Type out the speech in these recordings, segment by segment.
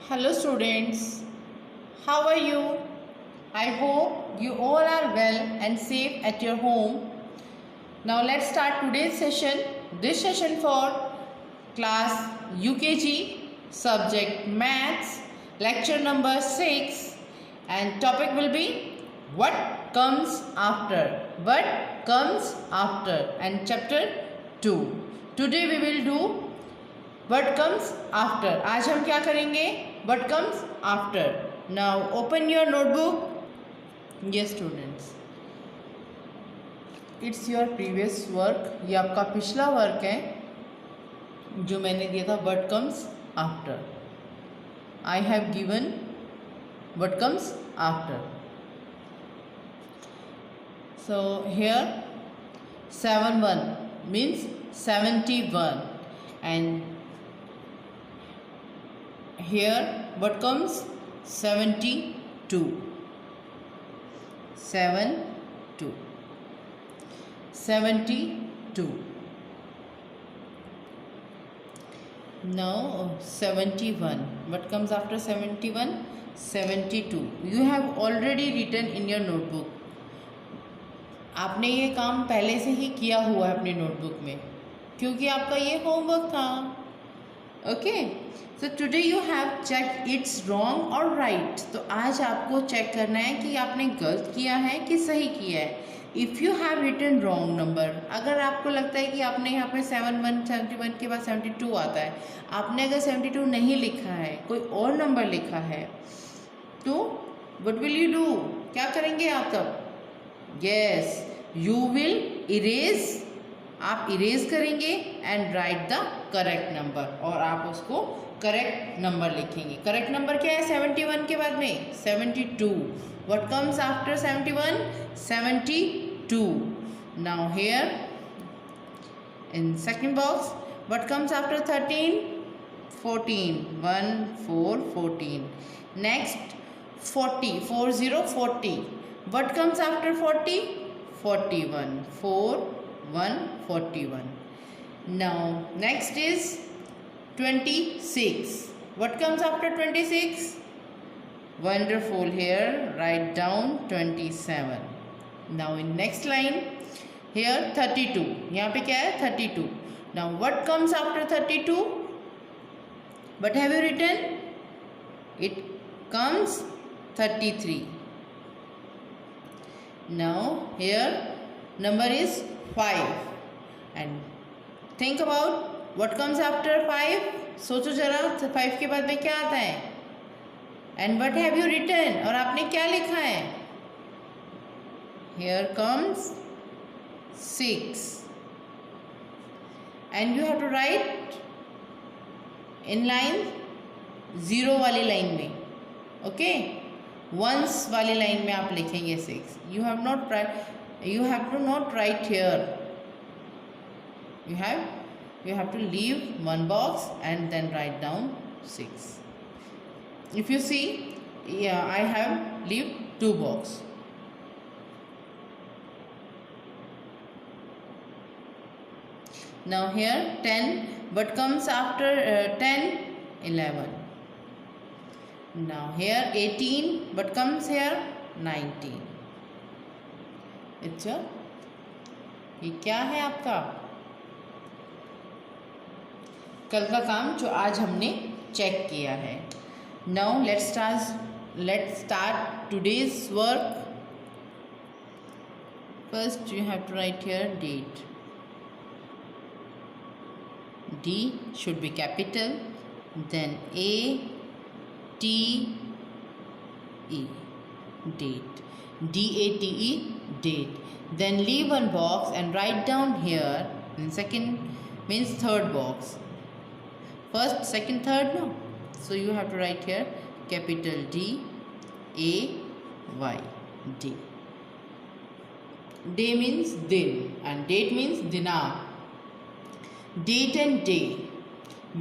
Hello students, how are you? I hope you all are well and safe at your home. Now let's start today's session. This session for class UKG, subject Maths, lecture number 6, and topic will be what comes after. What comes after, and chapter 2. Today we will do what comes after. आज हम क्या करेंगे? What comes after. Now open your notebook. Yes students, it's your previous work. ये आपका पिछला work है जो मैंने दिया था. What comes after. I have given what comes after. So here 71 means 71, and here what comes 72. 72. Now 71. What comes after 71? 72. You have already written in your notebook. आपने ये काम पहले से ही किया हुआ है अपनी नोटबुक में, क्योंकि आपका ये होमवर्क था. Okay, so today you have check it's wrong और राइट. तो आज आपको चेक करना है कि आपने गलत किया है कि सही किया है. If you have written wrong number, अगर आपको लगता है कि आपने यहाँ पे 71 के बाद 72 आता है, आपने अगर 72 नहीं लिखा है, कोई और नंबर लिखा है, तो व्हाट विल यू डू? क्या करेंगे आप तब? Yes, you will erase. आप इरेज करेंगे and right the correct number, और आप उसको करेक्ट नंबर लिखेंगे. करेक्ट नंबर क्या है 71 के बाद में? 72. What comes after 71? 72. Now here in second box, what comes after 13? 14. 1 4 14. Next 40. 40. What comes after 40? 41. 4 1 41. Now next is 26. What comes after 26? Wonderful. Here write down 27. Now in next line here 32. यहाँ पे क्या है? 32. Now what comes after 32? What have you written? It comes 33. Now here number is 5, and think about what comes after 5. सोचो जरा 5 के बाद में क्या आता है? And what have you written? और आपने क्या लिखा है? Here comes 6, and you have to write in line 0 वाली लाइन में. ओके, वंस वाली लाइन में आप लिखेंगे 6. You have to not write here. you have to leave one box and then write down 6. If you see, I have leave 2 box. Now here 10. What comes after 10? 11. Now here 18. What comes here? 19. अच्छा, ये क्या है आपका कल का काम जो आज हमने चेक किया है. Now let's start today's work. First you have to write here date. D should be capital, then A T E, date. DATE, date. Then leave one box and write down here. And second means third box. First, second, third, no. So you have to write here capital D A Y, day. Day means din, and date means dinar. Date and day.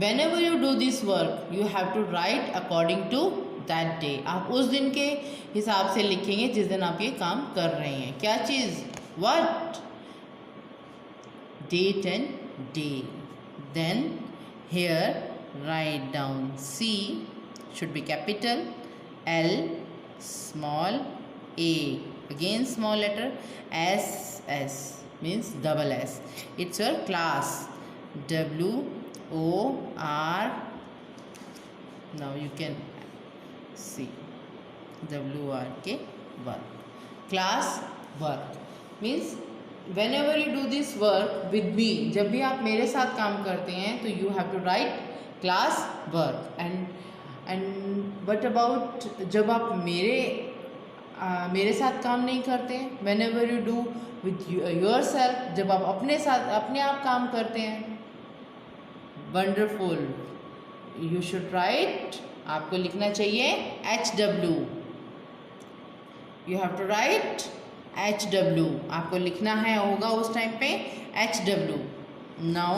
Whenever you do this work, you have to write according to that day. आप उस दिन के हिसाब से लिखेंगे जिस दिन आप ये काम कर रहे हैं. क्या चीज़? What? Date and day. Then here write down C should be capital. L, small a, again small letter. S means double S. It's your class. WOR. Now you can see WRK work. Class work means whenever you do this work with me, जब भी आप मेरे साथ काम करते हैं तो you have to write class work. And what about जब आप मेरे साथ काम नहीं करते हैं, whenever you do with yourself, जब आप अपने आप काम करते हैं, wonderful, you should write, आपको लिखना चाहिए HW. You have to write HW. आपको लिखना है होगा उस टाइम पे HW. Now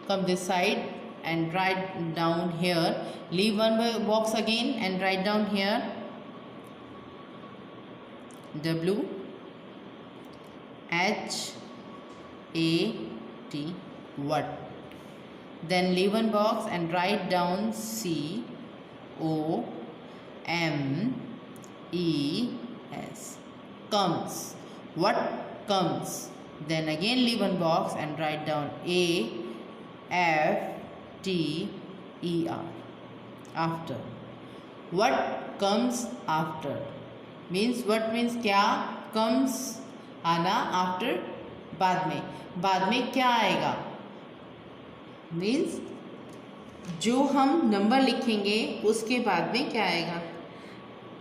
come this side and write down here. Leave one box again and write down here W H A T, what. Then leave one box and write down C O M E S, comes. What comes? Then again leave one box and write down A F T E R, after. What comes after means, what means क्या, comes आना, after बाद में क्या आएगा means जो हम number लिखेंगे उसके बाद में क्या आएगा.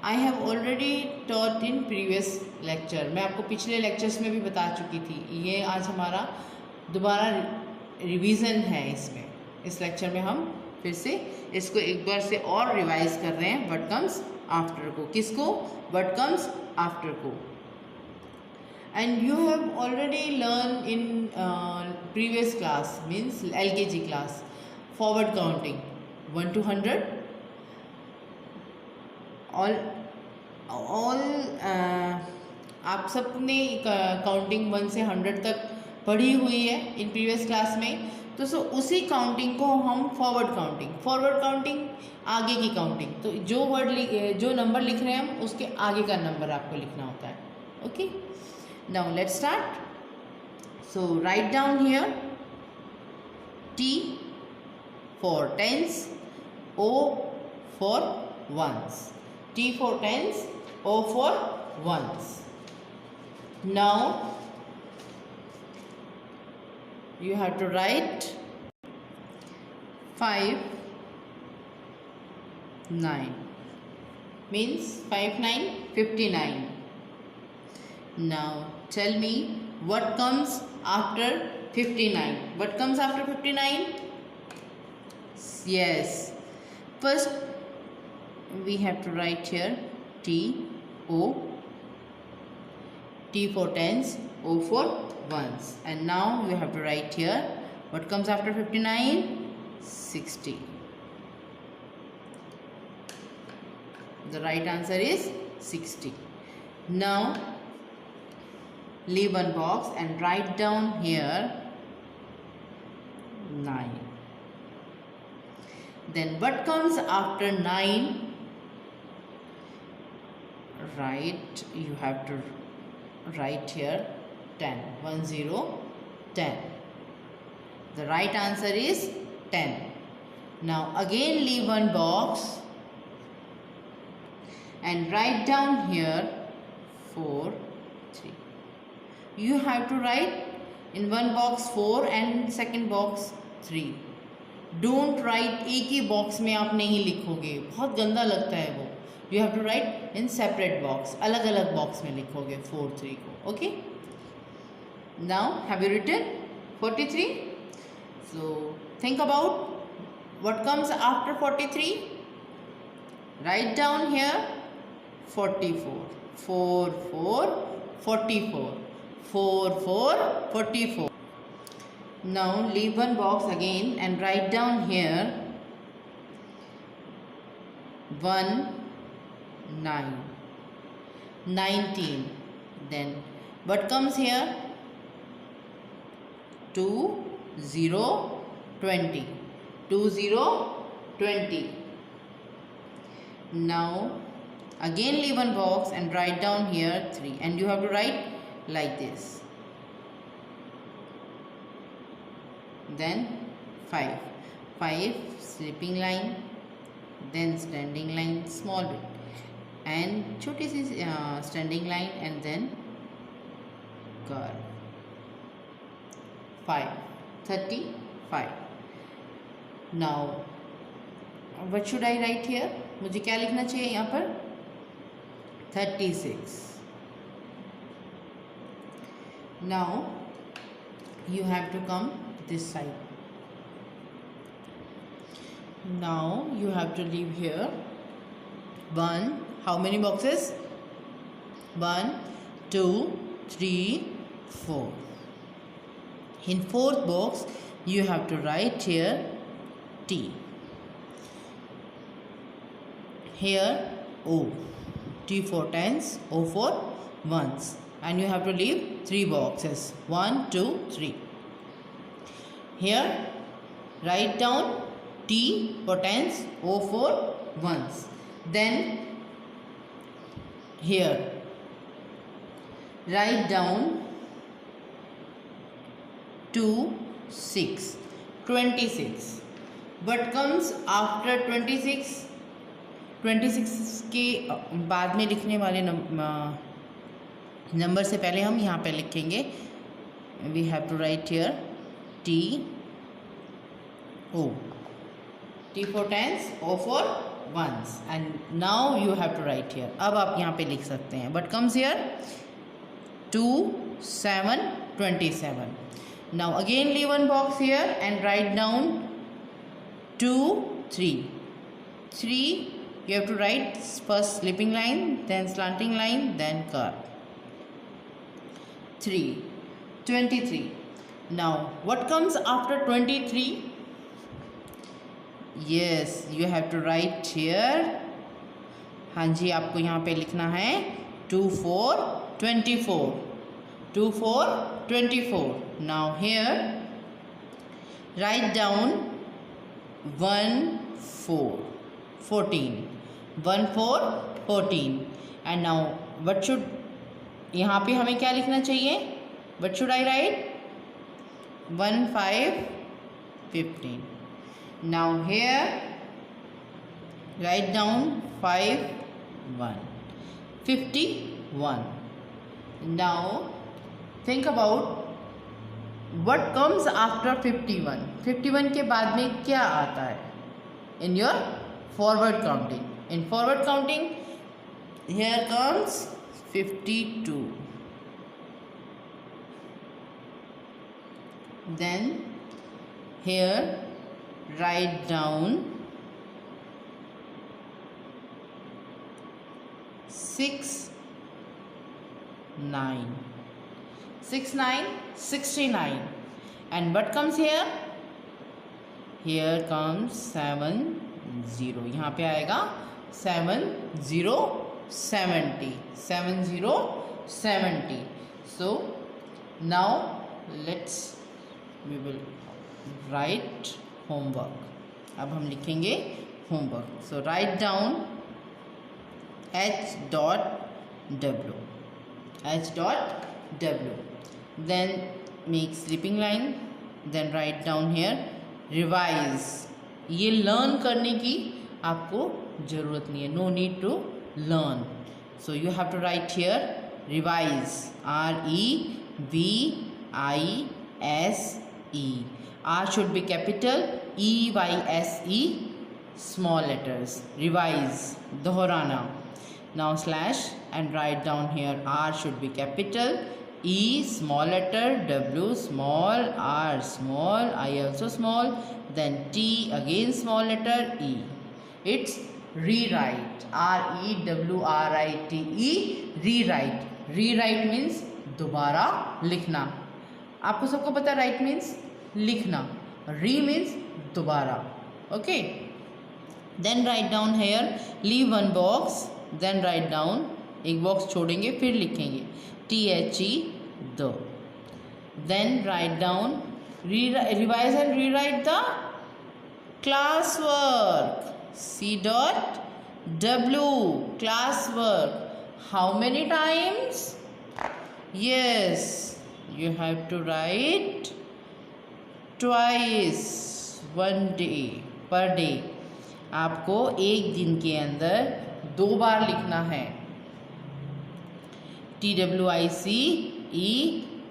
I have already taught in previous lecture. मैं आपको पिछले लेक्चर्स में भी बता चुकी थी. ये आज हमारा दोबारा रिवीजन है. इस लेक्चर में हम फिर से इसको एक बार से और रिवाइज कर रहे हैं. व्हाट कम्स आफ्टर को, किसको, व्हाट कम्स आफ्टर को. And you have already learn in previous class means LKG class forward counting 1 to 100. All आप सबने काउंटिंग 1 से 100 तक पढ़ी हुई है इन प्रीवियस क्लास में. तो उसी काउंटिंग को हम फॉरवर्ड काउंटिंग आगे की काउंटिंग. तो जो नंबर लिख रहे हैं हम उसके आगे का नंबर आपको लिखना होता है. Okay, now let's start. So right down here T for tens, O for ones. T for tens, O for ones. Now you have to write 5 9 means 5 9 59. Now tell me what comes after 59. What comes after 59? Yes, first we have to write here T O, T for tens, O for ones. And now we have to write here what comes after 59? 60. The right answer is 60. Now leave one box and write down here 9. Then what comes after 9? Right, you have to write here 10. 1 0 10. The right answer is 10. Now again leave one box and write down here 4 3. You have to write in one box 4 and second box 3. Don't write एक ही box में आप नहीं लिखोगे, बहुत गंदा लगता है वो. You have to write in separate box, अलग अलग बॉक्स में लिखोगे 4 3 को. Okay, now have you written 43? So think about what comes after 43. Write down here 44. 4 4 44. 4 4 44. Now leave one box again and write down here 1 9 19. Then what comes here? 2 0 20. 2 0 20. Now again leave one box and write down here 3, and you have to write like this. Then 5 slipping line, then standing line small bit, and छोटी सी standing line, and then curve. 35. Now what should I write here? मुझे क्या लिखना चाहिए यहाँ पर? 36. Now you have to come this side. Now you have to leave here 1. How many boxes? 1, 2, 3, 4. In fourth box you have to write here T. Here O. T for tens, O for ones. And you have to leave 3 boxes. 1, 2, 3. Here write down T for tens, O for ones. Then here write down 2, 6, 26. What comes after 26? 26 के बाद में लिखने वाले number से पहले हम यहाँ पे लिखेंगे. We have to write here T O. T for tens, O for ones, and now you have to write here. अब आप यहाँ पे लिख सकते हैं. What comes here? 2, 7, 27. Now again leave one box here and write down 2, 3. 3 you have to write first slipping line, then slanting line, then curve. 3, 23. Now what comes after 23? Yes, you have to write here. हाँ जी, आपको यहाँ पे लिखना है 2, 4, 24. 2, 4, 24. Now here write down 1, 4, 14. 1, 4, 14. And now what should, यहाँ पे हमें क्या लिखना चाहिए? What should I write? 1, 5, 15. Now here write down 5, 1, 51. Now think about what comes after 51. 51 के बाद में क्या आता है? In your forward counting. In forward counting, here comes 52. Then here write down 6, 9. 6, 9, 69. And what comes here? Here comes 7, 0. यहाँ पे आएगा 7, 0, 70. 7, 0, 70. So now we will write homework. अब हम लिखेंगे homework. So write down H.W. H.W. Then make slipping line. Then write down here revise. ये learn करने की आपको ज़रूरत नहीं है. No need to learn. So you have to write here revise. R-E-V-I-S-E. R should be capital. E-Y-S-E small letters. Revise. दोहराना. Now slash and write down here R should be capital. E small letter, W small, R small, I also small, then T again small letter, E. It's rewrite. R-E-W-R-I-T-E. Rewrite. Rewrite means दोबारा लिखना. आपको सबको पता है write means लिखना. Re means दोबारा. Okay. Then write down here. Leave one box. Then write down. एक box छोड़ेंगे फिर लिखेंगे THE the. Then write down revise and rewrite the classwork. C. W, classwork. How many times? Yes, you have to write twice, one day, per day. आपको एक दिन के अंदर 2 बार लिखना है. TWICE,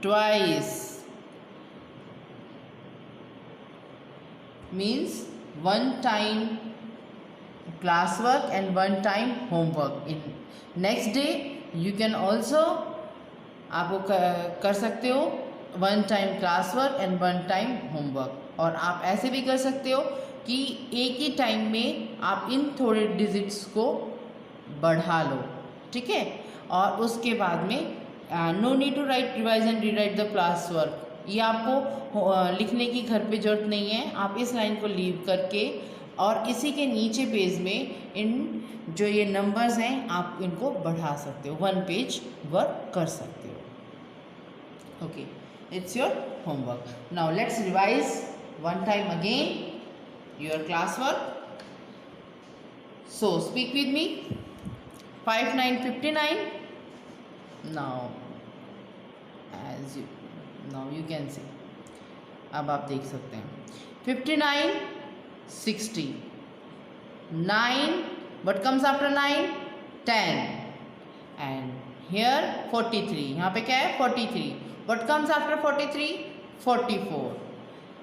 twice means one time classwork and one time homework. In next day you can also आप कर सकते हो one time class work and one time homework. और आप ऐसे भी कर सकते हो कि एक ही टाइम में आप इन थोड़े डिजिट्स को बढ़ा लो, ठीक है. और उसके बाद में no need to write revise and rewrite the class work. ये आपको लिखने की घर पे ज़रूरत नहीं है. आप इस लाइन को लीव करके और इसी के नीचे पेज में इन जो ये नंबर्स हैं आप इनको बढ़ा सकते हो. 1 पेज वर्क कर सकते हो. Okay, it's your homework. Now let's revise one time again your class work. So speak with me. 5 9 59. Now as you can see. अब आप देख सकते हैं 59 60. 9, what comes after 9? 10. And here 43. यहाँ पे क्या है 43. What comes after 43? 44.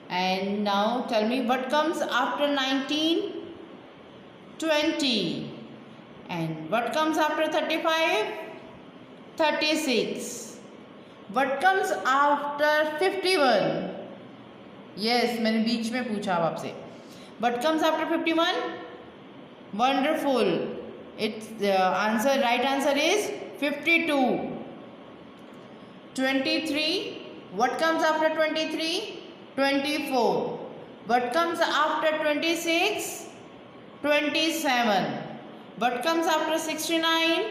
And now tell me what comes after 19? 20. And what comes after 35? 36. What comes after 51? Yes, मैंने बीच में पूछा अब आपसे. What comes after 51? Wonderful. It's the answer. Right answer is 52. 23. What comes after 23? 24. What comes after 26? 27. What comes after 69?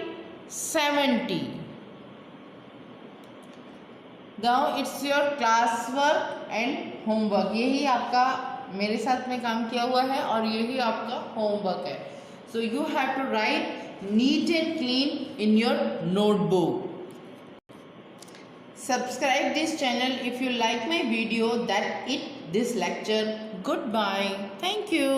70. Now it's your class work and homework. यही आपका मेरे साथ में काम किया हुआ है और यही आपका होमवर्क है. So you have to write neat and clean in your notebook. Subscribe this channel if you like my video that it this lecture. Goodbye. Thank you.